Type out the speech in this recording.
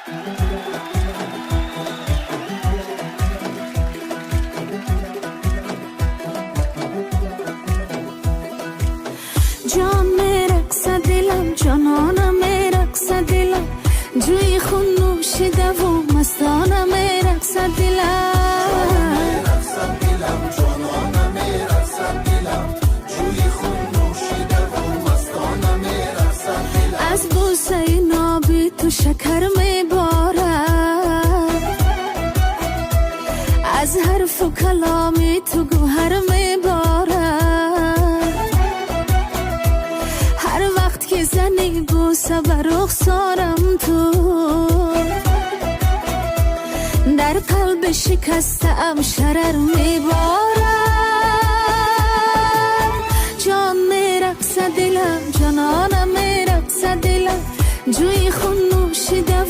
جان میرقص دلم جانانم میرقص دلم جوی خون نوشیده و مستانم میرقص دلم جانانم میرقص دلم جوی خون نوشیده و مستانم میرقص دلم از بوسه نابی تو شکر میبارد از حرف و کلامی تو گوهر میبارد هر وقت که زنی بوسه بر رخسارم تو در قلب شکستم شرر میبارد جان میرقص دلم جانانم میرقص دلم جوی خون نوشیده